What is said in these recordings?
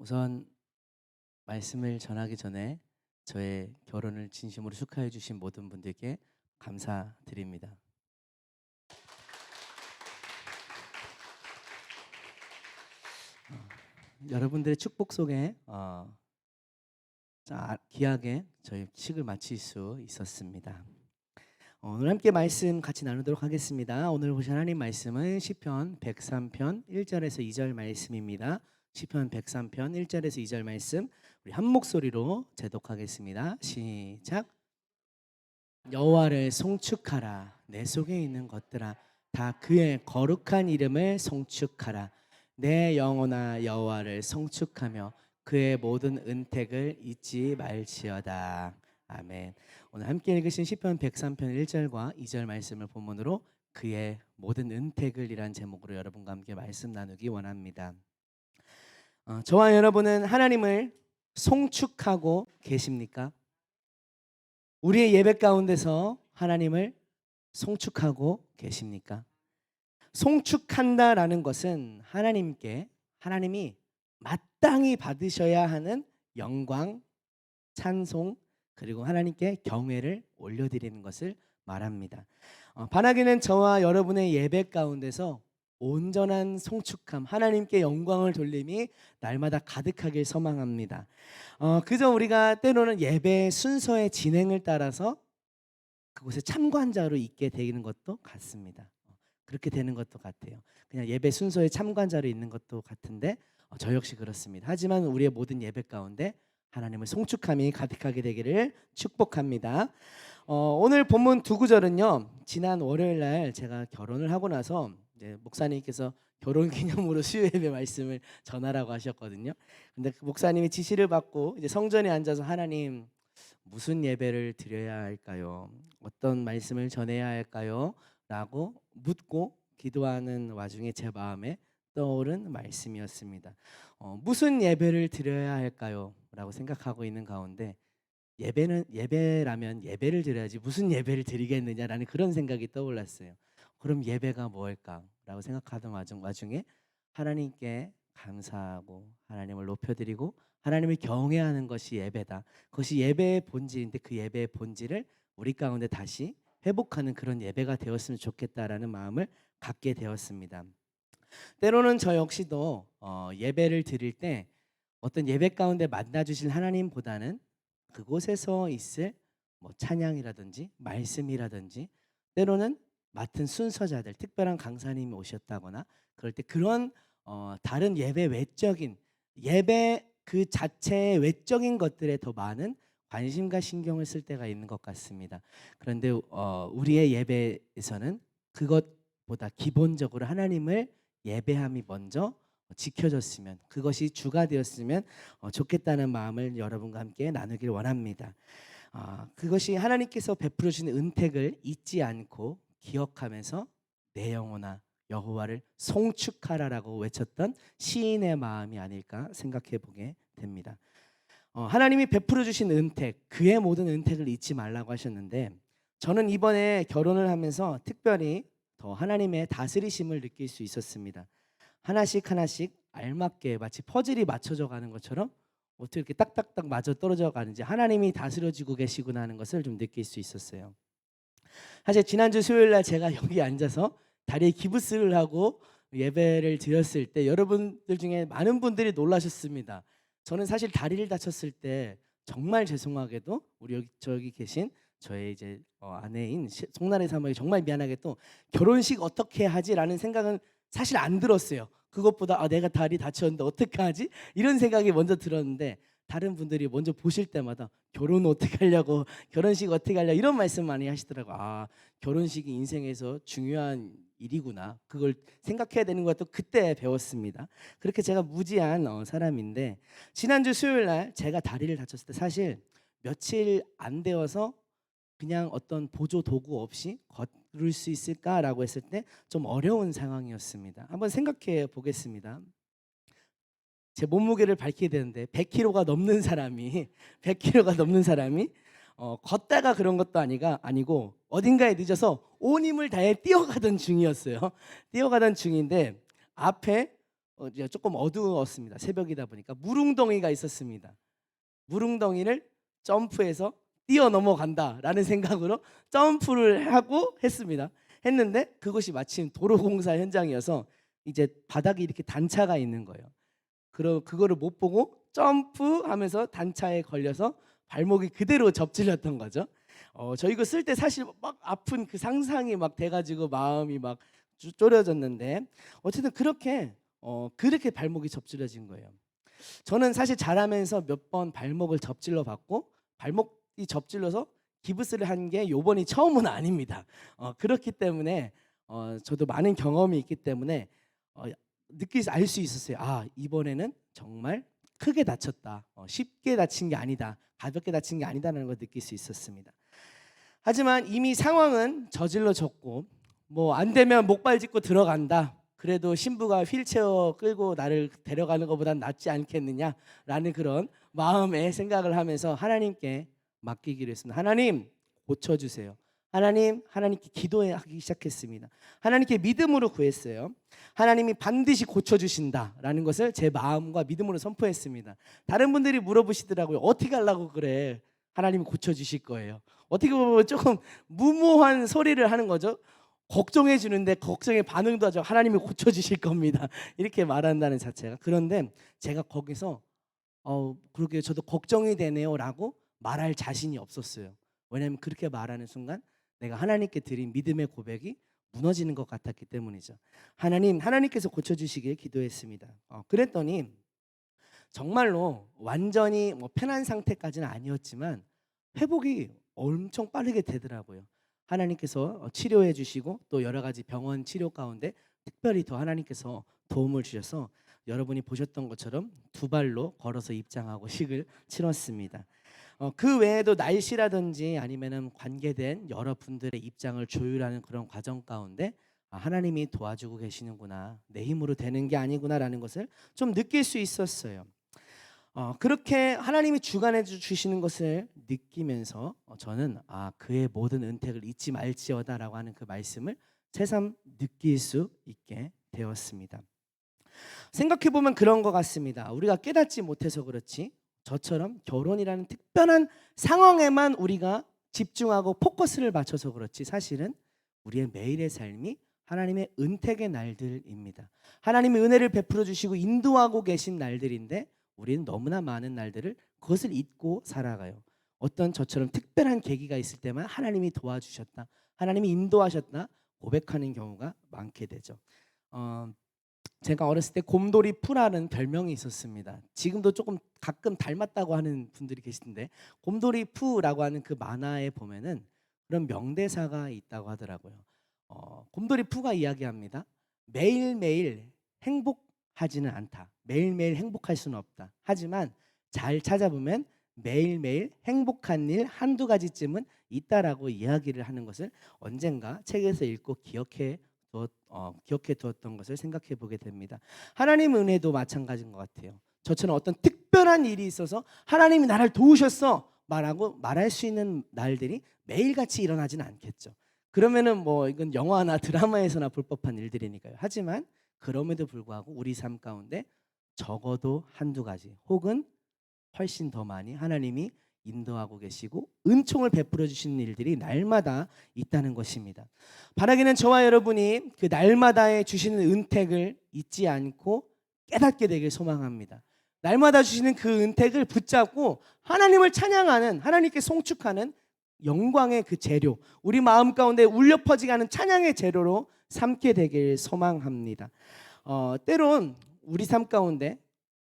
우선 말씀을 전하기 전에 저의 결혼을 진심으로 축하해 주신 모든 분들께 감사드립니다. 여러분들의 축복 속에 귀하게 저희 식을 마칠 수 있었습니다. 오늘 함께 말씀 같이 나누도록 하겠습니다. 오늘 보실 하나님 말씀은 시편 103편 1절에서 2절 말씀입니다. 시편 103편 1절에서 2절 말씀 우리 한 목소리로 제독하겠습니다. 시작. 여호와를 송축하라. 내 속에 있는 것들아 다 그의 거룩한 이름을 송축하라. 내 영혼아 여호와를 송축하며 그의 모든 은택을 잊지 말지어다. 아멘. 오늘 함께 읽으신 시편 103편 1절과 2절 말씀을 본문으로 그의 모든 은택을 이란 제목으로 여러분과 함께 말씀 나누기 원합니다. 저와 여러분은 하나님을 송축하고 계십니까? 우리의 예배 가운데서 하나님을 송축하고 계십니까? 송축한다라는 것은 하나님이 마땅히 받으셔야 하는 영광, 찬송, 그리고 하나님께 경외를 올려드리는 것을 말합니다. 바라기는 저와 여러분의 예배 가운데서 온전한 송축함, 하나님께 영광을 돌림이 날마다 가득하길 소망합니다. 그저 우리가 때로는 예배 순서의 진행을 따라서 그곳에 참관자로 있게 되는 것도 같습니다. 그렇게 되는 것도 같아요. 그냥 예배 순서의 참관자로 있는 것도 같은데 저 역시 그렇습니다. 하지만 우리의 모든 예배 가운데 하나님을 송축함이 가득하게 되기를 축복합니다. 오늘 본문 두 구절은요. 지난 월요일 날 제가 결혼을 하고 나서 이제 목사님께서 결혼 기념으로 수요 예배 말씀을 전하라고 하셨거든요. 근데 그 목사님이 지시를 받고 이제 성전에 앉아서 하나님 무슨 예배를 드려야 할까요? 어떤 말씀을 전해야 할까요? 라고 묻고 기도하는 와중에 제 마음에 떠오른 말씀이었습니다. 무슨 예배를 드려야 할까요? 라고 생각하고 있는 가운데 예배라면 예배를 드려야지 무슨 예배를 드리겠느냐라는 그런 생각이 떠올랐어요. 그럼 예배가 뭘까라고 생각하던 와중에 하나님께 감사하고 하나님을 높여드리고 하나님을 경외하는 것이 예배다. 그것이 예배의 본질인데 그 예배의 본질을 우리 가운데 다시 회복하는 그런 예배가 되었으면 좋겠다라는 마음을 갖게 되었습니다. 때로는 저 역시도 예배를 드릴 때 어떤 예배 가운데 만나 주실 하나님보다는 그곳에서 있을 뭐 찬양이라든지 말씀이라든지 때로는 맡은 순서자들 특별한 강사님이 오셨다거나 그럴 때 그런 다른 예배 외적인 예배 그 자체의 외적인 것들에 더 많은 관심과 신경을 쓸 때가 있는 것 같습니다. 그런데 우리의 예배에서는 그것보다 기본적으로 하나님을 예배함이 먼저 지켜졌으면 그것이 주가 되었으면 좋겠다는 마음을 여러분과 함께 나누길 원합니다. 그것이 하나님께서 베풀어 주신 은택을 잊지 않고 기억하면서 내 영혼아 여호와를 송축하라라고 외쳤던 시인의 마음이 아닐까 생각해 보게 됩니다. 하나님이 베풀어 주신 은택, 그의 모든 은택을 잊지 말라고 하셨는데 저는 이번에 결혼을 하면서 특별히 더 하나님의 다스리심을 느낄 수 있었습니다. 하나씩 하나씩 알맞게 마치 퍼즐이 맞춰져 가는 것처럼 어떻게 이렇게 딱딱딱 맞아 떨어져 가는지 하나님이 다스려지고 계시구나 하는 것을 좀 느낄 수 있었어요. 사실 지난주 수요일 날 제가 여기 앉아서 다리에 기부스를 하고 예배를 드렸을 때 여러분들 중에 많은 분들이 놀라셨습니다. 저는 사실 다리를 다쳤을 때 정말 죄송하게도 우리 여기 저기 계신 저의 이제 아내인 송나래 사모에게 정말 미안하게 또 결혼식 어떻게 하지라는 생각은 사실 안 들었어요. 그것보다 내가 다리 다쳤는데 어떻게 하지? 이런 생각이 먼저 들었는데 다른 분들이 먼저 보실 때마다 결혼 어떻게 하려고 결혼식 어떻게 하려고 이런 말씀 많이 하시더라고요. 결혼식이 인생에서 중요한 일이구나. 그걸 생각해야 되는 것도 그때 배웠습니다. 그렇게 제가 무지한 사람인데 지난주 수요일 날 제가 다리를 다쳤을 때 사실 며칠 안 되어서 그냥 어떤 보조 도구 없이 걸을 수 있을까라고 했을 때 좀 어려운 상황이었습니다. 한번 생각해 보겠습니다. 제 몸무게를 밝히게 되는데 100kg가 넘는 사람이 100kg가 넘는 사람이 걷다가 그런 것도 아니고 어딘가에 늦어서 온 힘을 다해 뛰어가던 중이었어요. 뛰어가던 중인데 앞에 이제 조금 어두웠습니다. 새벽이다 보니까 물웅덩이가 있었습니다. 물웅덩이를 점프해서 뛰어 넘어간다라는 생각으로 점프를 하고 했습니다. 했는데 그것이 마침 도로공사 현장이어서 이제 바닥에 이렇게 단차가 있는 거예요. 그거를 못 보고 점프하면서 단차에 걸려서 발목이 그대로 접질렸던 거죠. 저 이거 쓸 때 사실 막 아픈 그 상상이 막 돼가지고 마음이 막 쪼려졌는데 어쨌든 그렇게 발목이 접질려진 거예요. 저는 사실 자라면서 몇 번 발목을 접질러 봤고 발목이 접질러서 기부스를 한 게 요번이 처음은 아닙니다. 그렇기 때문에 저도 많은 경험이 있기 때문에 알 수 있었어요. 아, 이번에는 정말 크게 다쳤다. 쉽게 다친 게 아니다. 가볍게 다친 게 아니다라는 걸 느낄 수 있었습니다. 하지만 이미 상황은 저질러졌고 뭐 안 되면 목발 짚고 들어간다. 그래도 신부가 휠체어 끌고 나를 데려가는 것보단 낫지 않겠느냐라는 그런 마음의 생각을 하면서 하나님께 맡기기로 했습니다. 하나님 고쳐주세요. 하나님께 기도하기 시작했습니다. 하나님께 믿음으로 구했어요. 하나님이 반드시 고쳐주신다라는 것을 제 마음과 믿음으로 선포했습니다. 다른 분들이 물어보시더라고요. 어떻게 하려고 그래? 하나님이 고쳐주실 거예요. 어떻게 보면 조금 무모한 소리를 하는 거죠. 걱정해 주는데 걱정에 반응도 하죠. 하나님이 고쳐주실 겁니다. 이렇게 말한다는 자체가. 그런데 제가 거기서 그러게 저도 걱정이 되네요 라고 말할 자신이 없었어요. 왜냐하면 그렇게 말하는 순간 내가 하나님께 드린 믿음의 고백이 무너지는 것 같았기 때문이죠. 하나님께서 고쳐주시길 기도했습니다. 그랬더니 정말로 완전히 편한 상태까지는 아니었지만 회복이 엄청 빠르게 되더라고요. 하나님께서 치료해 주시고 또 여러 가지 병원 치료 가운데 특별히 더 하나님께서 도움을 주셔서 여러분이 보셨던 것처럼 두 발로 걸어서 입장하고 식을 치렀습니다. 그 외에도 날씨라든지 아니면은 관계된 여러 분들의 입장을 조율하는 그런 과정 가운데 하나님이 도와주고 계시는구나, 내 힘으로 되는 게 아니구나라는 것을 좀 느낄 수 있었어요. 그렇게 하나님이 주관해 주시는 것을 느끼면서 저는 그의 모든 은택을 잊지 말지어다라고 하는 그 말씀을 새삼 느낄 수 있게 되었습니다. 생각해 보면 그런 것 같습니다. 우리가 깨닫지 못해서 그렇지 저처럼 결혼이라는 특별한 상황에만 우리가 집중하고 포커스를 맞춰서 그렇지 사실은 우리의 매일의 삶이 하나님의 은택의 날들입니다. 하나님의 은혜를 베풀어 주시고 인도하고 계신 날들인데 우리는 너무나 많은 날들을 그것을 잊고 살아가요. 어떤 저처럼 특별한 계기가 있을 때만 하나님이 도와주셨다, 하나님이 인도하셨다 고백하는 경우가 많게 되죠. 제가 어렸을 때 곰돌이 푸라는 별명이 있었습니다. 지금도 조금 가끔 닮았다고 하는 분들이 계시던데 곰돌이 푸라고 하는 그 만화에 보면은 그런 명대사가 있다고 하더라고요. 곰돌이 푸가 이야기합니다. 매일매일 행복하지는 않다. 매일매일 행복할 수는 없다. 하지만 잘 찾아보면 매일매일 행복한 일 한두 가지쯤은 있다라고 이야기를 하는 것을 언젠가 책에서 읽고 기억해 두었던 것을 생각해 보게 됩니다. 하나님 은혜도 마찬가지인 것 같아요. 저처럼 어떤 특별한 일이 있어서 하나님이 나를 도우셨어 말할 수 있는 날들이 매일같이 일어나지는 않겠죠. 그러면은 뭐 이건 영화나 드라마에서나 볼 법한 일들이니까요. 하지만 그럼에도 불구하고 우리 삶 가운데 적어도 한두 가지 혹은 훨씬 더 많이 하나님이 인도하고 계시고 은총을 베풀어 주시는 일들이 날마다 있다는 것입니다. 바라기는 저와 여러분이 그 날마다에 주시는 은택을 잊지 않고 깨닫게 되길 소망합니다. 날마다 주시는 그 은택을 붙잡고 하나님을 찬양하는, 하나님께 송축하는 영광의 그 재료, 우리 마음 가운데 울려 퍼지게 하는 찬양의 재료로 삼게 되길 소망합니다. 때론 우리 삶 가운데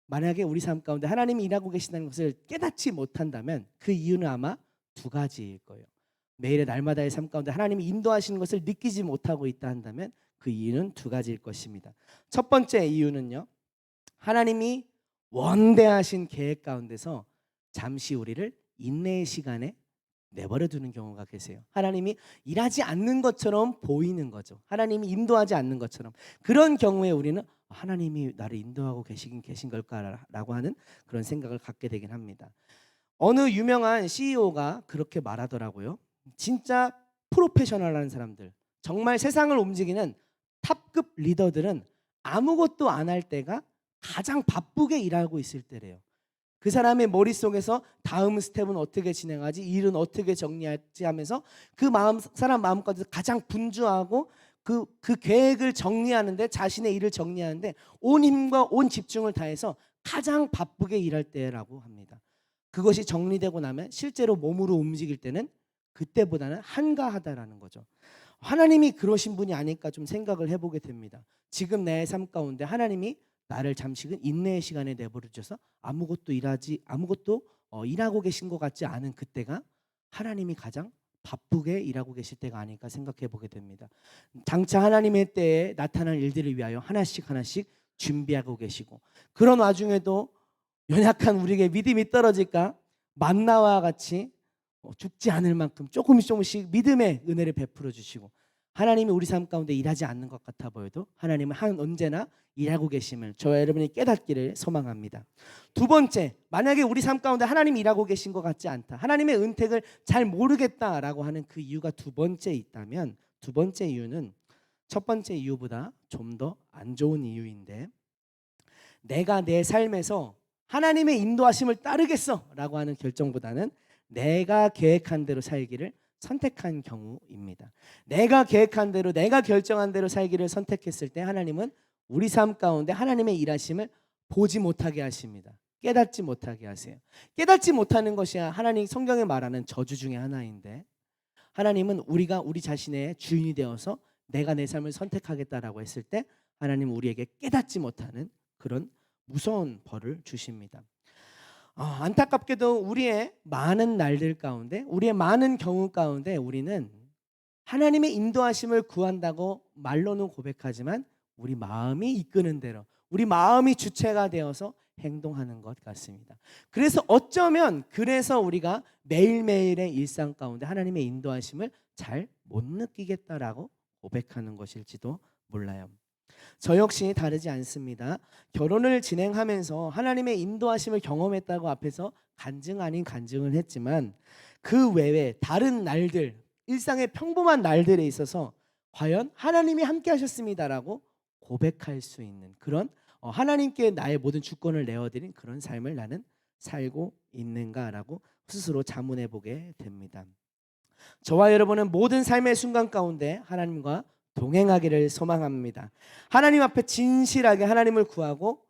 만약에 우리 삶 가운데 하나님이 일하고 계신다는 것을 깨닫지 못한다면 그 이유는 아마 두 가지일 거예요. 매일의 날마다의 삶 가운데 하나님이 인도하시는 것을 느끼지 못하고 있다 한다면 그 이유는 두 가지일 것입니다. 첫 번째 이유는요, 하나님이 원대하신 계획 가운데서 잠시 우리를 인내의 시간에 내버려 두는 경우가 계세요. 하나님이 일하지 않는 것처럼 보이는 거죠. 하나님이 인도하지 않는 것처럼. 그런 경우에 우리는 하나님이 나를 인도하고 계신 걸까라고 하는 그런 생각을 갖게 되긴 합니다. 어느 유명한 CEO가 그렇게 말하더라고요. 진짜 프로페셔널한 사람들, 정말 세상을 움직이는 탑급 리더들은 아무것도 안 할 때가 가장 바쁘게 일하고 있을 때래요. 그 사람의 머릿속에서 다음 스텝은 어떻게 진행하지, 일은 어떻게 정리하지 하면서 사람 마음까지 가장 분주하고 그 계획을 정리하는데, 자신의 일을 정리하는데 온 힘과 온 집중을 다해서 가장 바쁘게 일할 때라고 합니다. 그것이 정리되고 나면 실제로 몸으로 움직일 때는 그때보다는 한가하다라는 거죠. 하나님이 그러신 분이 아닐까 좀 생각을 해보게 됩니다. 지금 내 삶 가운데 하나님이 나를 잠시금 인내의 시간에 내버려 주셔서 아무것도 일하고 계신 것 같지 않은 그때가 하나님이 가장 바쁘게 일하고 계실 때가 아닐까 생각해 보게 됩니다. 장차 하나님의 때에 나타날 일들을 위하여 하나씩 하나씩 준비하고 계시고, 그런 와중에도 연약한 우리에게 믿음이 떨어질까 만나와 같이 죽지 않을 만큼 조금씩 믿음의 은혜를 베풀어 주시고, 하나님이 우리 삶 가운데 일하지 않는 것 같아 보여도 하나님은 언제나 일하고 계심을 저와 여러분이 깨닫기를 소망합니다. 두 번째, 만약에 우리 삶 가운데 하나님이 일하고 계신 것 같지 않다, 하나님의 은택을 잘 모르겠다라고 하는 그 이유가 두 번째 있다면, 두 번째 이유는 첫 번째 이유보다 좀 더 안 좋은 이유인데, 내가 내 삶에서 하나님의 인도하심을 따르겠어라고 하는 결정보다는 내가 계획한 대로 살기를 선택한 경우입니다. 내가 계획한 대로, 내가 결정한 대로 살기를 선택했을 때 하나님은 우리 삶 가운데 하나님의 일하심을 보지 못하게 하십니다. 깨닫지 못하게 하세요. 깨닫지 못하는 것이 하나님 성경에 말하는 저주 중에 하나인데, 하나님은 우리가 우리 자신의 주인이 되어서 내가 내 삶을 선택하겠다라고 했을 때 하나님은 우리에게 깨닫지 못하는 그런 무서운 벌을 주십니다. 안타깝게도 우리의 많은 날들 가운데, 우리의 많은 경우 가운데 우리는 하나님의 인도하심을 구한다고 말로는 고백하지만 우리 마음이 이끄는 대로, 우리 마음이 주체가 되어서 행동하는 것 같습니다. 그래서 어쩌면 우리가 매일매일의 일상 가운데 하나님의 인도하심을 잘 못 느끼겠다라고 고백하는 것일지도 몰라요. 저 역시 다르지 않습니다. 결혼을 진행하면서 하나님의 인도하심을 경험했다고 앞에서 간증 아닌 간증을 했지만, 그 외에 다른 날들, 일상의 평범한 날들에 있어서 과연 하나님이 함께 하셨습니다라고 고백할 수 있는 그런, 하나님께 나의 모든 주권을 내어드린 그런 삶을 나는 살고 있는가라고 스스로 자문해 보게 됩니다. 저와 여러분은 모든 삶의 순간 가운데 하나님과 동행하기를 소망합니다. 하나님 앞에 진실하게 하나님을 구하고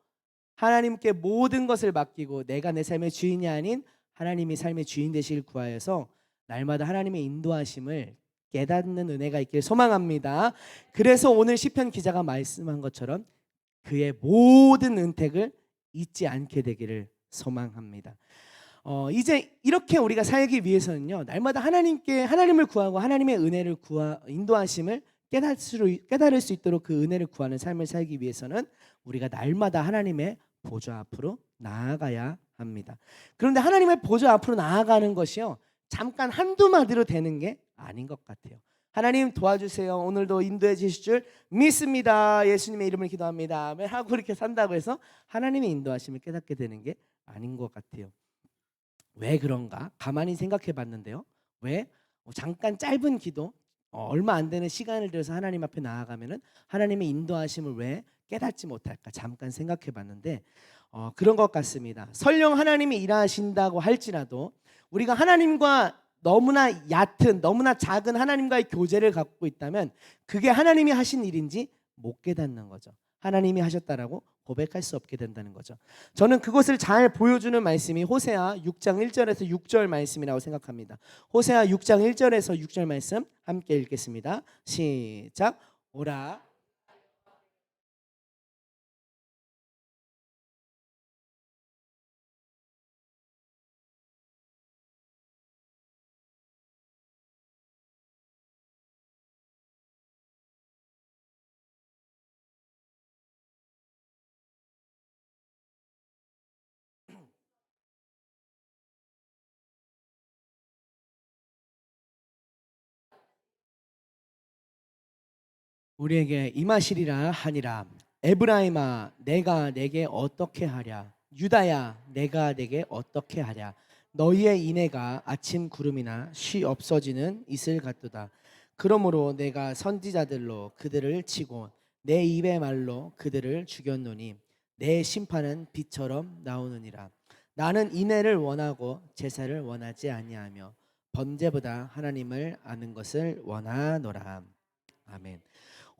하나님께 모든 것을 맡기고 내가 내 삶의 주인이 아닌 하나님이 삶의 주인 되시길 구하여서 날마다 하나님의 인도하심을 깨닫는 은혜가 있길 소망합니다. 그래서 오늘 시편 기자가 말씀한 것처럼 그의 모든 은택을 잊지 않게 되기를 소망합니다. 이제 이렇게 우리가 살기 위해서는요, 날마다 하나님을 구하고 하나님의 은혜를 인도하심을 깨달을 수 있도록 그 은혜를 구하는 삶을 살기 위해서는 우리가 날마다 하나님의 보좌 앞으로 나아가야 합니다. 그런데 하나님의 보좌 앞으로 나아가는 것이요, 잠깐 한두 마디로 되는 게 아닌 것 같아요. 하나님 도와주세요, 오늘도 인도해 주실 줄 믿습니다, 예수님의 이름을 기도합니다 하고 이렇게 산다고 해서 하나님의 인도하심을 깨닫게 되는 게 아닌 것 같아요. 왜 그런가 가만히 생각해 봤는데요, 왜 잠깐 짧은 기도, 얼마 안 되는 시간을 들여서 하나님 앞에 나아가면은 하나님의 인도하심을 왜 깨닫지 못할까 잠깐 생각해 봤는데, 그런 것 같습니다. 설령 하나님이 일하신다고 할지라도 우리가 하나님과 너무나 얕은, 너무나 작은 하나님과의 교제를 갖고 있다면 그게 하나님이 하신 일인지 못 깨닫는 거죠. 하나님이 하셨다라고 고백할 수 없게 된다는 거죠. 저는 그것을 잘 보여주는 말씀이 호세아 6장 1절에서 6절 말씀이라고 생각합니다. 호세아 6장 1절에서 6절 말씀 함께 읽겠습니다. 시작. 오라 우리에게 임하시리라 하니라. 에브라임아 내가 내게 어떻게 하랴, 유다야 내가 내게 어떻게 하랴. 너희의 인애가 아침 구름이나 쉬 없어지는 이슬 같도다. 그러므로 내가 선지자들로 그들을 치고 내 입의 말로 그들을 죽였노니 내 심판은 빛처럼 나오느니라. 나는 인애를 원하고 제사를 원하지 아니하며 번제보다 하나님을 아는 것을 원하노라. 아멘.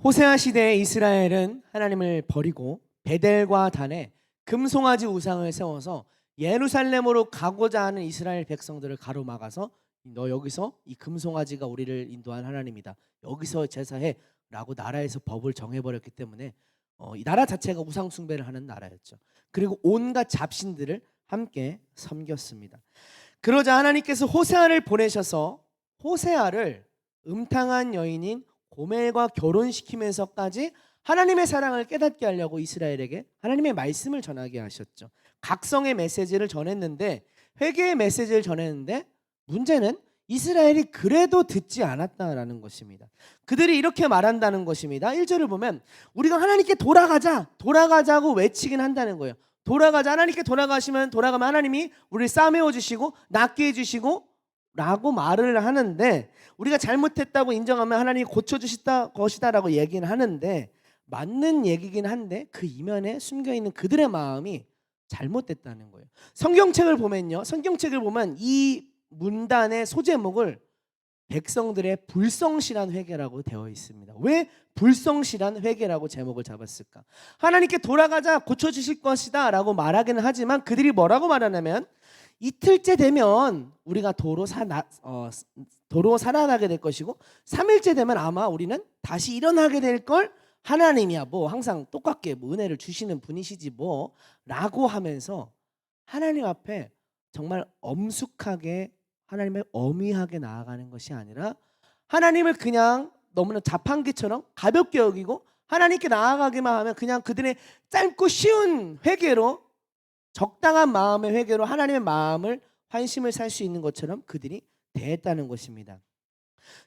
호세아 시대의 이스라엘은 하나님을 버리고 베델과 단에 금송아지 우상을 세워서 예루살렘으로 가고자 하는 이스라엘 백성들을 가로막아서 너 여기서 이 금송아지가 우리를 인도한 하나님이다. 여기서 제사해 라고 나라에서 법을 정해버렸기 때문에 이 나라 자체가 우상 숭배를 하는 나라였죠. 그리고 온갖 잡신들을 함께 섬겼습니다. 그러자 하나님께서 호세아를 보내셔서 호세아를 음탕한 여인인 고멜과 결혼시키면서까지 하나님의 사랑을 깨닫게 하려고 이스라엘에게 하나님의 말씀을 전하게 하셨죠. 각성의 메시지를 전했는데, 회개의 메시지를 전했는데, 문제는 이스라엘이 그래도 듣지 않았다라는 것입니다. 그들이 이렇게 말한다는 것입니다. 1절을 보면 우리가 하나님께 돌아가자고 외치긴 한다는 거예요. 돌아가자, 하나님께 돌아가면 하나님이 우리를 싸매어 주시고 낫게 해주시고 라고 말을 하는데, 우리가 잘못했다고 인정하면 하나님이 고쳐주실 것이다 라고 얘기는 하는데, 맞는 얘기긴 한데 그 이면에 숨겨있는 그들의 마음이 잘못됐다는 거예요. 성경책을 보면 이 문단의 소제목을 백성들의 불성실한 회개라고 되어 있습니다. 왜 불성실한 회개라고 제목을 잡았을까? 하나님께 돌아가자, 고쳐주실 것이다 라고 말하기는 하지만 그들이 뭐라고 말하냐면, 이틀째 되면 우리가 도로 살아나게 될 것이고 3일째 되면 아마 우리는 다시 일어나게 될 걸, 하나님이야 뭐 항상 똑같게 뭐 은혜를 주시는 분이시지 뭐 라고 하면서 하나님 앞에 정말 엄숙하게, 하나님을 엄히하게 나아가는 것이 아니라 하나님을 그냥 너무나 자판기처럼 가볍게 여기고 하나님께 나아가기만 하면 그냥 그들의 짧고 쉬운 회개로, 적당한 마음의 회개로 하나님의 마음을, 환심을 살 수 있는 것처럼 그들이 대했다는 것입니다.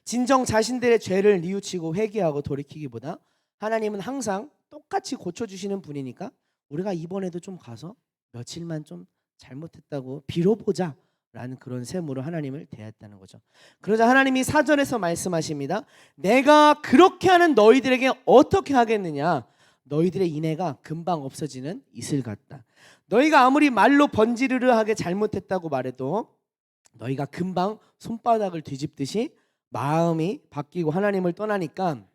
진정 자신들의 죄를 뉘우치고 회개하고 돌이키기보다 하나님은 항상 똑같이 고쳐주시는 분이니까 우리가 이번에도 좀 가서 며칠만 좀 잘못했다고 빌어보자 라는 그런 셈으로 하나님을 대했다는 거죠. 그러자 하나님이 4절에서 말씀하십니다. 내가 그렇게 하는 너희들에게 어떻게 하겠느냐? 너희들의 인애가 금방 없어지는 이슬 같다. 너희가 아무리 말로 번지르르하게 잘못했다고 말해도 너희가 금방 손바닥을 뒤집듯이 마음이 바뀌고 하나님을 떠나니까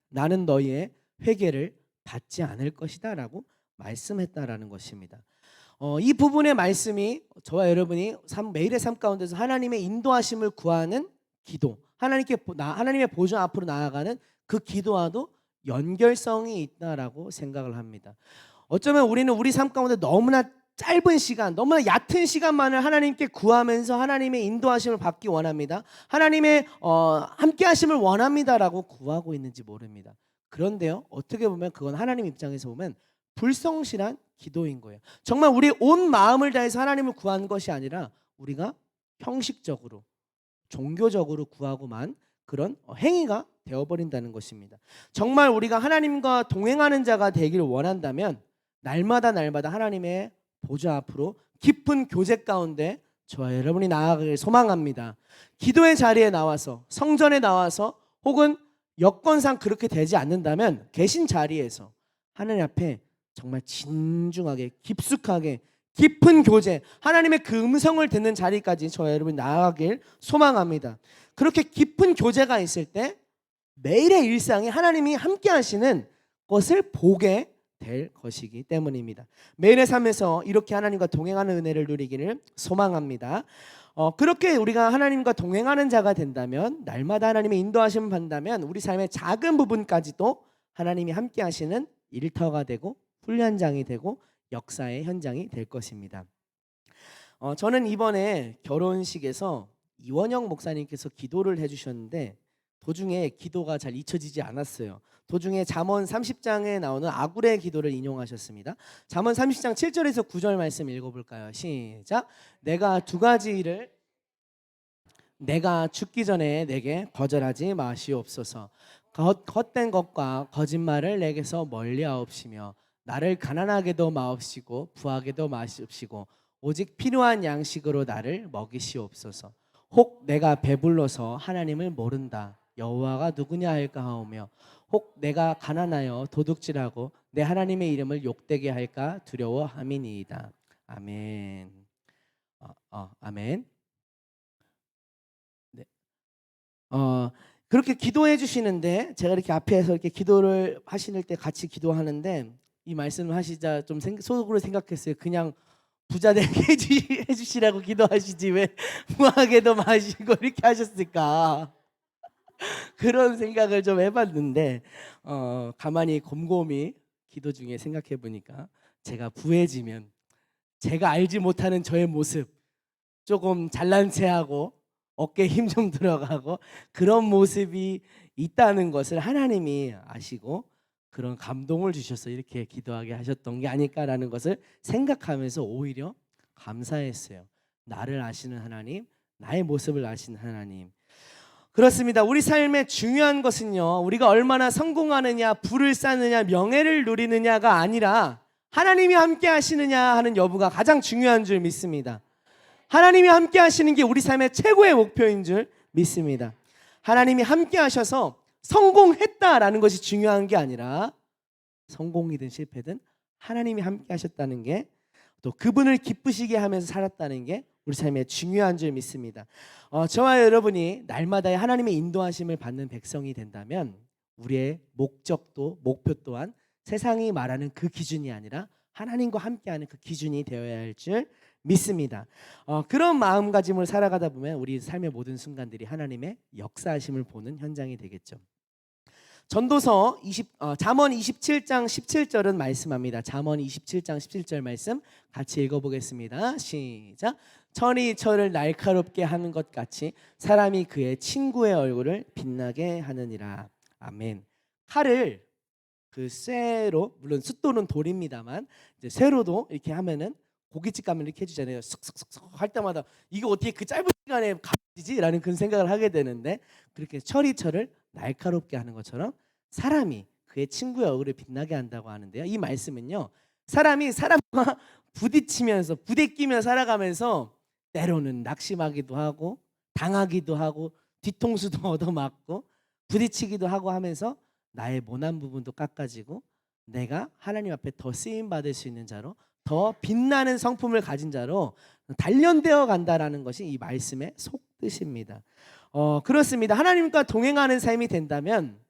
나는 너희의 회개를 받지 않을 것이다 라고 말씀했다라는 것입니다. 이 부분의 말씀이 저와 여러분이 매일의 삶 가운데서 하나님의 인도하심을 구하는 기도, 하나님의 보좌 앞으로 나아가는 그 기도와도 연결성이 있다라고 생각을 합니다. 어쩌면 우리는 우리 삶 가운데 너무나 짧은 시간, 너무나 얕은 시간만을 하나님께 구하면서 하나님의 인도하심을 받기 원합니다. 하나님의 함께 하심을 원합니다라고 구하고 있는지 모릅니다. 그런데요, 어떻게 보면 그건 하나님 입장에서 보면 불성실한 기도인 거예요. 정말 우리 온 마음을 다해서 하나님을 구한 것이 아니라 우리가 형식적으로, 종교적으로 구하고만 그런 행위가 되어버린다는 것입니다. 정말 우리가 하나님과 동행하는 자가 되길 원한다면 날마다 하나님의 보좌 앞으로 깊은 교제 가운데 저와 여러분이 나아가길 소망합니다. 기도의 자리에 나와서, 성전에 나와서, 혹은 여건상 그렇게 되지 않는다면 계신 자리에서 하나님 앞에 정말 진중하게, 깊숙하게, 깊은 교제, 하나님의 그 음성을 듣는 자리까지 저와 여러분이 나아가길 소망합니다. 그렇게 깊은 교제가 있을 때 매일의 일상에 하나님이 함께 하시는 것을 보게 될 것이기 때문입니다. 매일의 삶에서 이렇게 하나님과 동행하는 은혜를 누리기를 소망합니다. 그렇게 우리가 하나님과 동행하는 자가 된다면, 날마다 하나님의 인도하심을 받는다면 우리 삶의 작은 부분까지도 하나님이 함께 하시는 일터가 되고 훈련장이 되고 역사의 현장이 될 것입니다. 저는 이번에 결혼식에서 이원영 목사님께서 기도를 해주셨는데 도중에 기도가 잘 잊혀지지 않았어요. 도중에 잠언 30장에 나오는 아굴의 기도를 인용하셨습니다. 잠언 30장 7절에서 9절 말씀 읽어볼까요? 시작. 내가 죽기 전에 내게 거절하지 마시옵소서. 헛된 것과 거짓말을 내게서 멀리하옵시며 나를 가난하게도 마옵시고 부하게도 마시옵시고 오직 필요한 양식으로 나를 먹이시옵소서. 혹 내가 배불러서 하나님을 모른다, 여호와가 누구냐 할까 하오며 혹 내가 가난하여 도둑질하고 내 하나님의 이름을 욕되게 할까 두려워함이니이다. 아멘. 아멘. 네. 그렇게 기도해 주시는데 제가 이렇게 앞에서 이렇게 기도를 하시는 때 같이 기도하는데 이 말씀을 하시자 좀 속으로 생각했어요. 그냥 부자 되게 해주시라고 기도하시지 왜 무하게도 마시고 이렇게 하셨을까? 그런 생각을 좀 해봤는데 가만히 곰곰이 기도 중에 생각해 보니까 제가 부해지면 제가 알지 못하는 저의 모습 조금 잘난 체하고 어깨에 힘 좀 들어가고 그런 모습이 있다는 것을 하나님이 아시고 그런 감동을 주셔서 이렇게 기도하게 하셨던 게 아닐까라는 것을 생각하면서 오히려 감사했어요. 나를 아시는 하나님, 나의 모습을 아시는 하나님. 그렇습니다. 우리 삶의 중요한 것은요, 우리가 얼마나 성공하느냐, 부를 쌓느냐, 명예를 누리느냐가 아니라 하나님이 함께 하시느냐 하는 여부가 가장 중요한 줄 믿습니다. 하나님이 함께 하시는 게 우리 삶의 최고의 목표인 줄 믿습니다. 하나님이 함께 하셔서 성공했다라는 것이 중요한 게 아니라 성공이든 실패든 하나님이 함께 하셨다는 게 또 그분을 기쁘시게 하면서 살았다는 게 우리 삶의 중요한 줄 믿습니다. 저와 여러분이 날마다의 하나님의 인도하심을 받는 백성이 된다면 우리의 목표 또한 세상이 말하는 그 기준이 아니라 하나님과 함께하는 그 기준이 되어야 할 줄 믿습니다. 그런 마음가짐을 살아가다 보면 우리 삶의 모든 순간들이 하나님의 역사하심을 보는 현장이 되겠죠. 전도서 잠언 27장 17절은 말씀합니다. 잠언 27장 17절 말씀 같이 읽어보겠습니다. 시작. 천이 철을 날카롭게 하는 것 같이 사람이 그의 친구의 얼굴을 빛나게 하느니라. 아멘. 칼을 그 쇠로, 물론 숫돌은 돌입니다만 이제 쇠로도 이렇게 하면은 고깃집 가면 이렇게 해주잖아요. 슥슥슥슥 할 때마다 이거 어떻게 그 짧은 시간에 가지지라는 그런 생각을 하게 되는데 그렇게 철이 철을 날카롭게 하는 것처럼 사람이 그의 친구의 얼굴을 빛나게 한다고 하는데요. 이 말씀은요, 사람이 사람과 부딪히면서 부대끼며 살아가면서 때로는 낙심하기도 하고 당하기도 하고 뒤통수도 얻어맞고 부딪히기도 하고 하면서 나의 모난 부분도 깎아지고 내가 하나님 앞에 더 쓰임 받을 수 있는 자로 더 빛나는 성품을 가진 자로 단련되어 간다라는 것이 이 말씀의 속뜻입니다. 그렇습니다. 하나님과 동행하는 삶이 된다면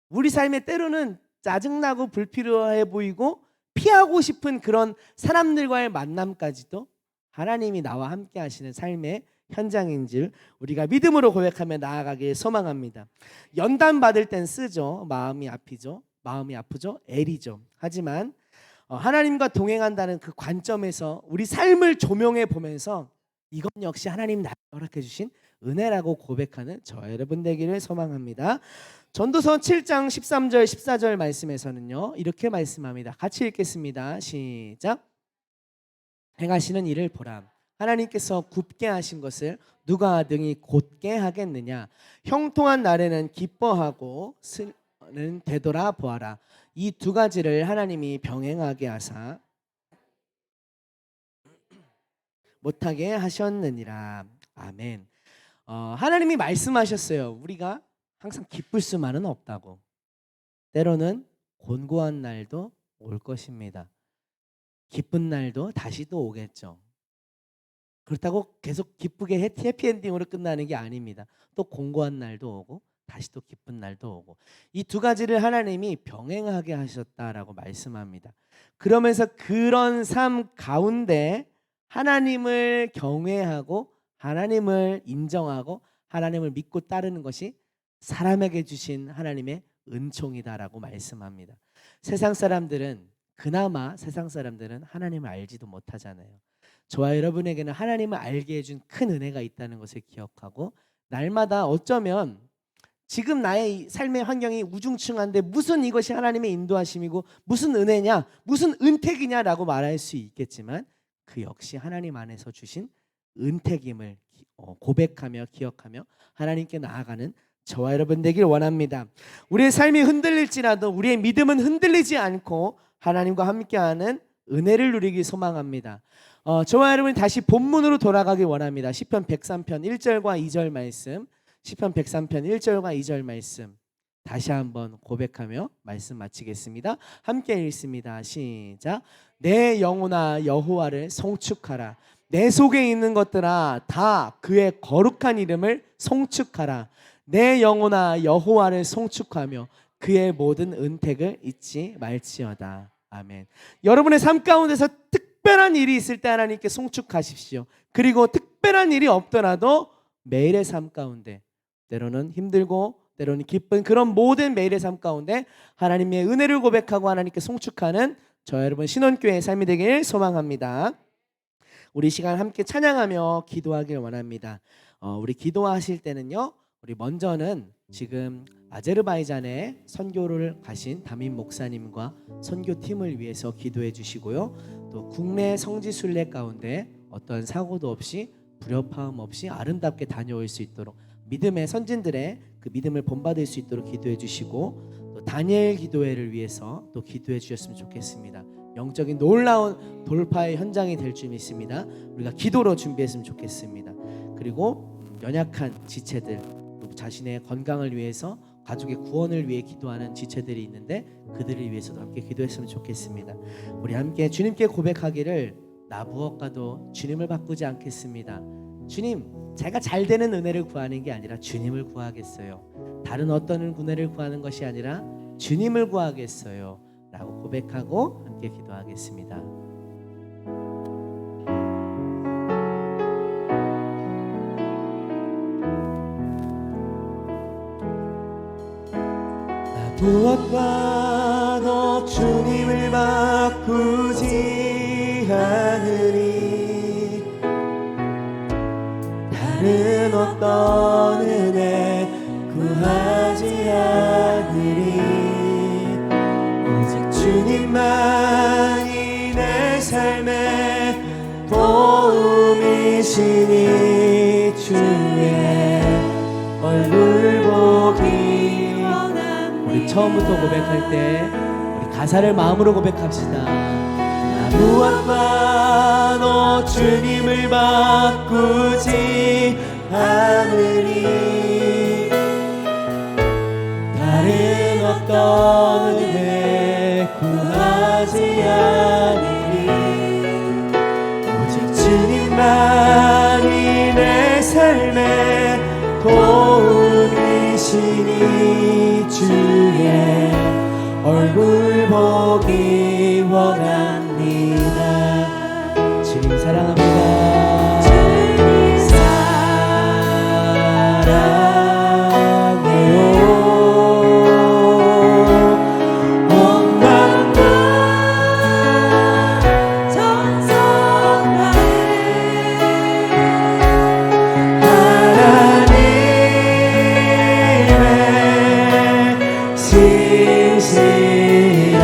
우리 삶에 때로는 짜증나고 불필요해 보이고 피하고 싶은 그런 사람들과의 만남까지도 하나님이 나와 함께 하시는 삶의 현장인 줄 우리가 믿음으로 고백하며 나아가길 소망합니다. 연단 받을 땐 쓰죠. 마음이 아프죠. 애리죠. 하지만 하나님과 동행한다는 그 관점에서 우리 삶을 조명해 보면서 이건 역시 하나님 나에게 허락해 주신 은혜라고 고백하는 저와 여러분 되기를 소망합니다. 전도서 7장 13절 14절 말씀에서는요 이렇게 말씀합니다. 같이 읽겠습니다. 시작. 행하시는 일을 보라. 하나님께서 굽게 하신 것을 누가 등이 곧게 하겠느냐. 형통한 날에는 기뻐하고 슬는 되돌아 보아라. 이 두 가지를 하나님이 병행하게 하사 못하게 하셨느니라. 아멘. 하나님이 말씀하셨어요. 우리가 항상 기쁠 수만은 없다고. 때로는 곤고한 날도 올 것입니다. 기쁜 날도 다시 또 오겠죠. 그렇다고 계속 기쁘게 해피엔딩으로 끝나는 게 아닙니다. 또 곤고한 날도 오고 다시 또 기쁜 날도 오고 이 두 가지를 하나님이 병행하게 하셨다라고 말씀합니다. 그러면서 그런 삶 가운데 하나님을 경외하고 하나님을 인정하고 하나님을 믿고 따르는 것이 사람에게 주신 하나님의 은총이다라고 말씀합니다. 그나마 세상 사람들은 하나님을 알지도 못하잖아요. 저와 여러분에게는 하나님을 알게 해준 큰 은혜가 있다는 것을 기억하고 날마다 어쩌면 지금 나의 삶의 환경이 우중충한데 무슨 이것이 하나님의 인도하심이고 무슨 은혜냐 무슨 은택이냐라고 말할 수 있겠지만 그 역시 하나님 안에서 주신 은택임을 고백하며 기억하며 하나님께 나아가는 저와 여러분 되길 원합니다. 우리의 삶이 흔들릴지라도 우리의 믿음은 흔들리지 않고 하나님과 함께하는 은혜를 누리길 소망합니다. 저와 여러분 다시 본문으로 돌아가길 원합니다. 시편 103편 1절과 2절 말씀, 시편 103편 1절과 2절 말씀 다시 한번 고백하며 말씀 마치겠습니다. 함께 읽습니다. 시작. 내 영혼아 여호와를 송축하라. 내 속에 있는 것들아 다 그의 거룩한 이름을 송축하라. 내 영혼아 여호와를 송축하며 그의 모든 은택을 잊지 말지어다. 아멘. 여러분의 삶 가운데서 특별한 일이 있을 때 하나님께 송축하십시오. 그리고 특별한 일이 없더라도 매일의 삶 가운데 때로는 힘들고 때로는 기쁜 그런 모든 매일의 삶 가운데 하나님의 은혜를 고백하고 하나님께 송축하는 저 여러분 신원교회의 삶이 되길 소망합니다. 우리 시간 함께 찬양하며 기도하길 원합니다. 우리 기도하실 때는요, 우리 먼저는 지금 아제르바이잔에 선교를 가신 담임 목사님과 선교팀을 위해서 기도해 주시고요. 또 국내 성지 순례 가운데 어떤 사고도 없이 불협화음 없이 아름답게 다녀올 수 있도록 믿음의 선진들의 그 믿음을 본받을 수 있도록 기도해 주시고, 또 다니엘 기도회를 위해서 또 기도해 주셨으면 좋겠습니다. 영적인 놀라운 돌파의 현장이 될 줄 믿습니다. 우리가 기도로 준비했으면 좋겠습니다. 그리고 연약한 지체들, 또 자신의 건강을 위해서 가족의 구원을 위해 기도하는 지체들이 있는데 그들을 위해서도 함께 기도했으면 좋겠습니다. 우리 함께 주님께 고백하기를, 나 무엇과도 주님을 바꾸지 않겠습니다. 주님, 제가 잘 되는 은혜를 구하는 게 아니라 주님을 구하겠어요. 다른 어떤 은혜를 구하는 것이 아니라 주님을 구하겠어요 라고 고백하고 함께 기도하겠습니다. 무엇과도 주님을 바꾸지 않으리. 다른 어떤 은혜 구하지 않으리. 오직 주님만이 내 삶의 도움이시니 주의 얼굴 보기. 우리 처음부터 고백할 때 우리 가사를 마음으로 고백합시다. 무엇과도 주님을 바꾸지 않으리. 다른 어떤 은혜 구하지 않으리. 오직 주님만이 내 삶의 도움이시니 주의 얼굴 보기 원합니다. 주님 사랑합니다. 주님 사랑해요. 온 마음과 정성 다해 하나님의 신실한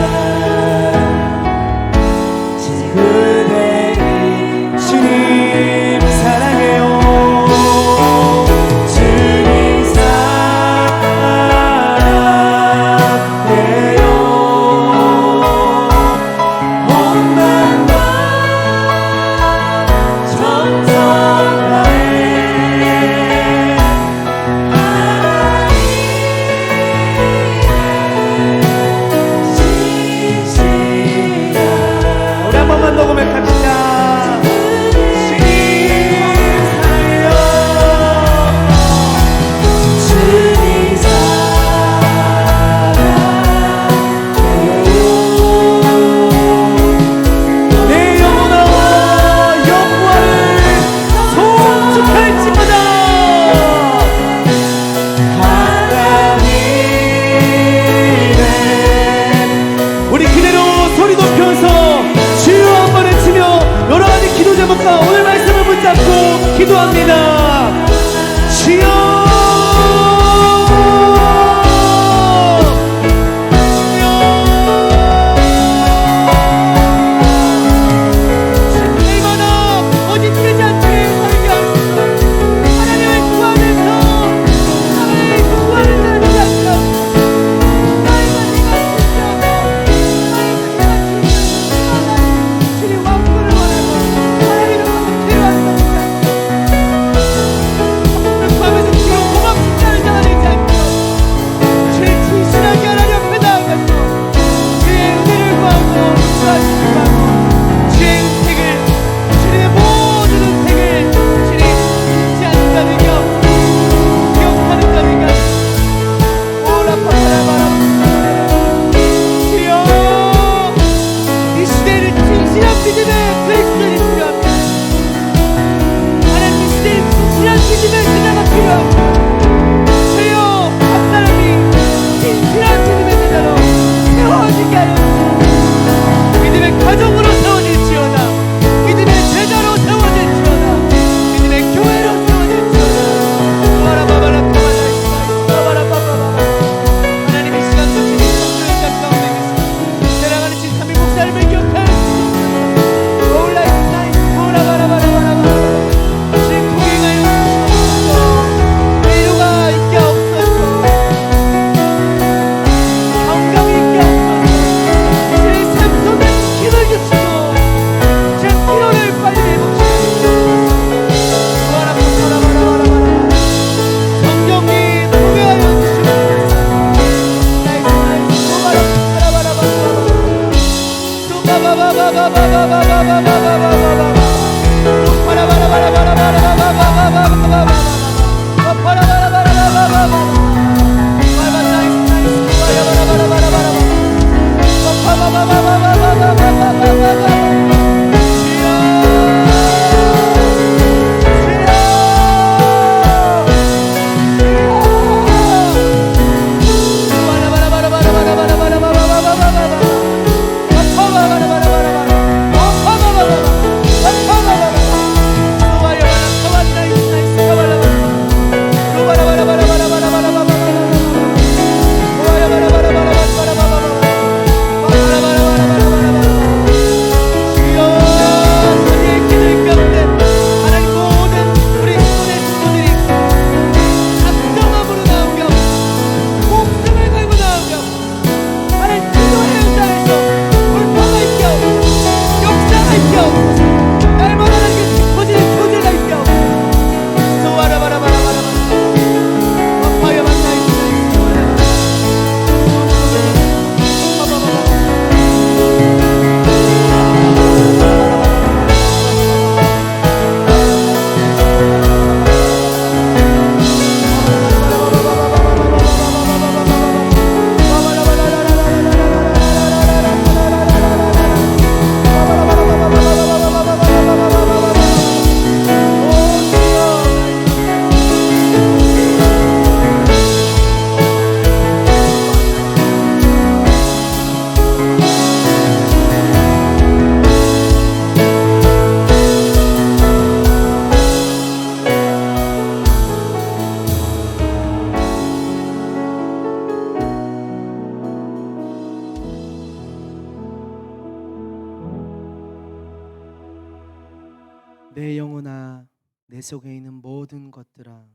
내 영혼아 내 속에 있는 모든 것들아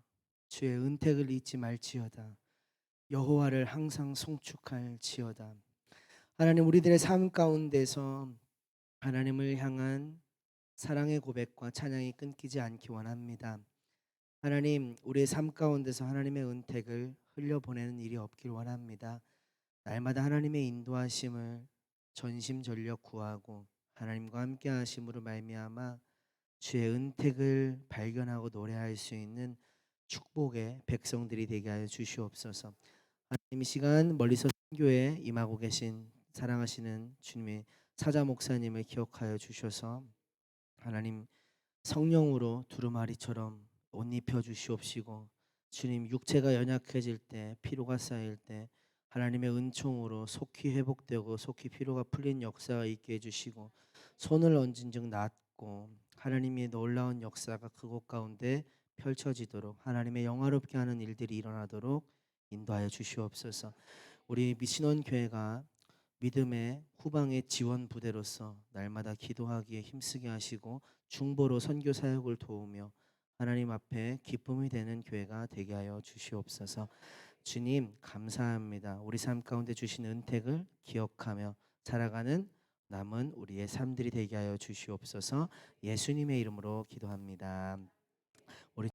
주의 은택을 잊지 말지어다. 여호와를 항상 송축할지어다. 하나님 우리들의 삶 가운데서 하나님을 향한 사랑의 고백과 찬양이 끊기지 않기 원합니다. 하나님 우리의 삶 가운데서 하나님의 은택을 흘려보내는 일이 없길 원합니다. 날마다 하나님의 인도하심을 전심전력 구하고 하나님과 함께 하심으로 말미암아 주의 은택을 발견하고 노래할 수 있는 축복의 백성들이 되게 하여 주시옵소서. 하나님 이 시간 멀리서 선교에 임하고 계신 사랑하시는 주님의 사자 목사님을 기억하여 주셔서 하나님 성령으로 두루마리처럼 옷 입혀 주시옵시고 주님 육체가 연약해질 때 피로가 쌓일 때 하나님의 은총으로 속히 회복되고 속히 피로가 풀린 역사가 있게 해주시고 손을 얹은 즉 낫고 하나님의 놀라운 역사가 그곳 가운데 펼쳐지도록 하나님의 영화롭게 하는 일들이 일어나도록 인도하여 주시옵소서. 우리 미신원 교회가 믿음의 후방의 지원 부대로서 날마다 기도하기에 힘쓰게 하시고 중보로 선교 사역을 도우며 하나님 앞에 기쁨이 되는 교회가 되게 하여 주시옵소서. 주님 감사합니다. 우리 삶 가운데 주신 은택을 기억하며 살아가는 남은 우리의 삶들이 되게 하여 주시옵소서. 예수님의 이름으로 기도합니다. 우리